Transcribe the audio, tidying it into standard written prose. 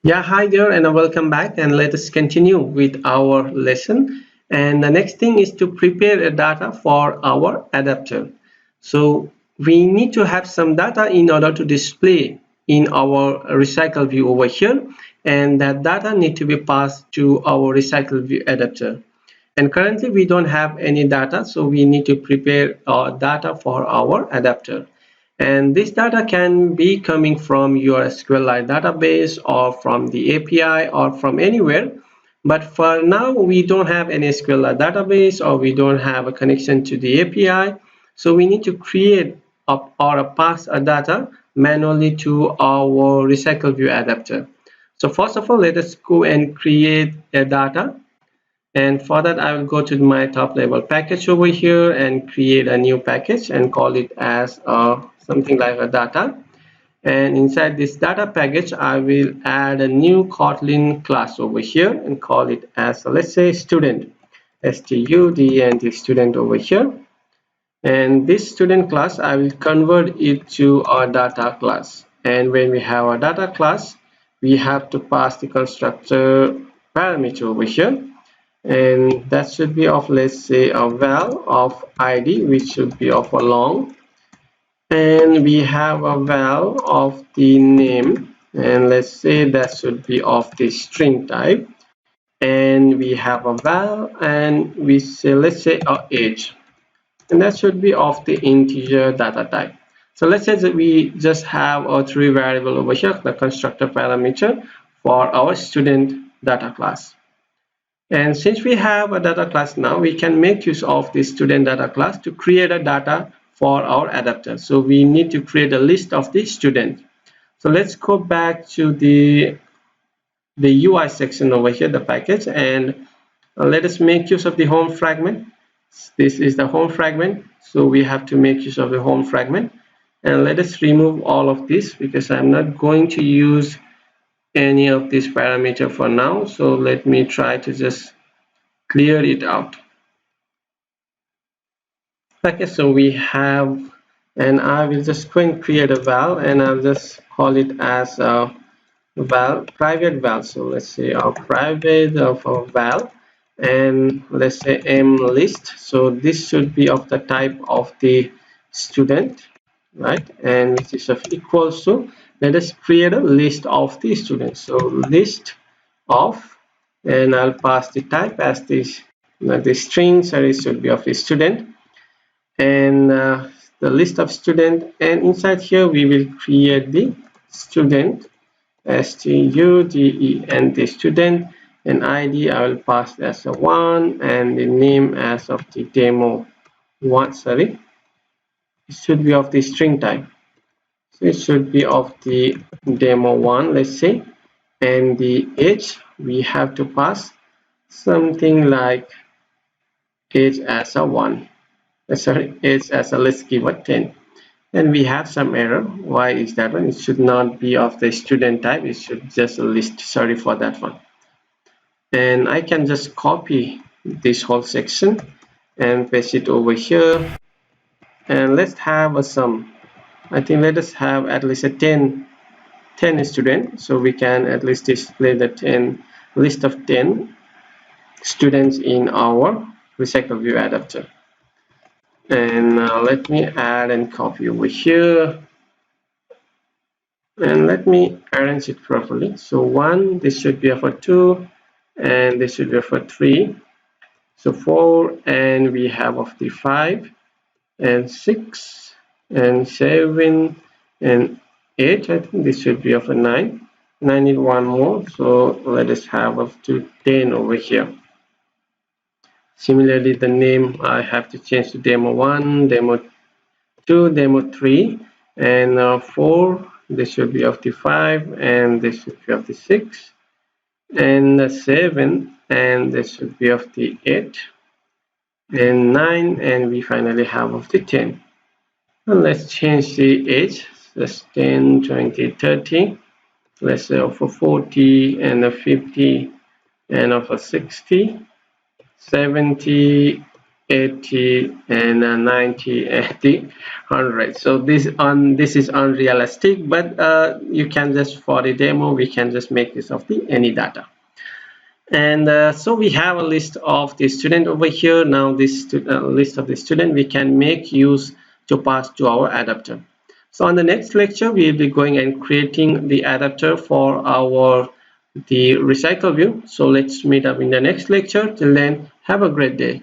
Yeah, hi there, and welcome back. And let us continue with our lesson. And the next thing is to prepare a data for our adapter. So we need to have some data in order to display in our recycle view over here, and that data need to be passed to our recycle view adapter. And currently we don't have any data, so we need to prepare data for our adapter. And this data can be coming from your SQLite database or from the API or from anywhere. But for now, we don't have any SQLite database or we don't have a connection to the API. So we need to create or pass a data manually to our RecyclerView adapter. So first of all, let us go and create a data. And for that, I will go to my top level package over here and create a new package and call it as something like a data. And inside this data package, I will add a new Kotlin class over here and call it as, let's say, student, student student over here. And this student class, I will convert it to a data class. And when we have a data class, we have to pass the constructor parameter over here, and that should be of, let's say, a val of id, which should be of a long, and we have a val of the name, and let's say that should be of the string type, and we have a val, and we say, let's say, a age, and that should be of the integer data type. So let's say that we just have a three variable over here, the constructor parameter for our student data class. And since we have a data class now, we can make use of this student data class to create a data for our adapter. So we need to create a list of the students. So let's go back to the UI section over here, the package, and let us make use of the home fragment. This is the home fragment. So we have to make use of the home fragment. And let us remove all of this because I'm not going to use any of this parameter for now. So let me try to just clear it out. Okay, so we have, and I will just go and create a val, and I'll just call it as a val, private val. So let's say our private of a val, and let's say m list. So this should be of the type of the student, right? And it is of equals to, let us create a list of the students. So list of, and I'll pass the type as this, the string, sorry, should be of the student, and the list of student, and inside here we will create the student, student, the student, and id I will pass as a 1, and the name as of the demo 1, sorry, it should be of the string type, so it should be of the demo 1, let's say, and the age we have to pass something like age as a 1, sorry, age as a, let's give a 10, and we have some error. Why is that one? It should not be of the student type, it should just a list, sorry for that one. And I can just copy this whole section and paste it over here, and let's have a sum. I think let us have at least a 10 students, so we can at least display the list of 10 students in our RecyclerView adapter. And let me add and copy over here, and let me arrange it properly. So 1, this should be for 2, and this should be for 3, so 4, and we have of the 5 and 6 and 7 and 8. I think this should be of a 9. And I need one more, so let us have up to 10 over here. Similarly, the name I have to change to demo 1, demo 2, demo 3, and 4. This should be of the 5, and this should be of the 6, and 7, and this should be of the 8, and 9, and we finally have of the 10. And let's change the age. Let's 10, 20, 30. Let's say of a 40 and a 50 and of a 60, 70, 80 and 90 and 100. So this is unrealistic, but you can just, for the demo, we can just make this of the any data. And so we have a list of the student over here. Now this list of the student we can make use to pass to our adapter. So on the next lecture we will be going and creating the adapter for the recycle view. So let's meet up in the next lecture. Till then, have a great day.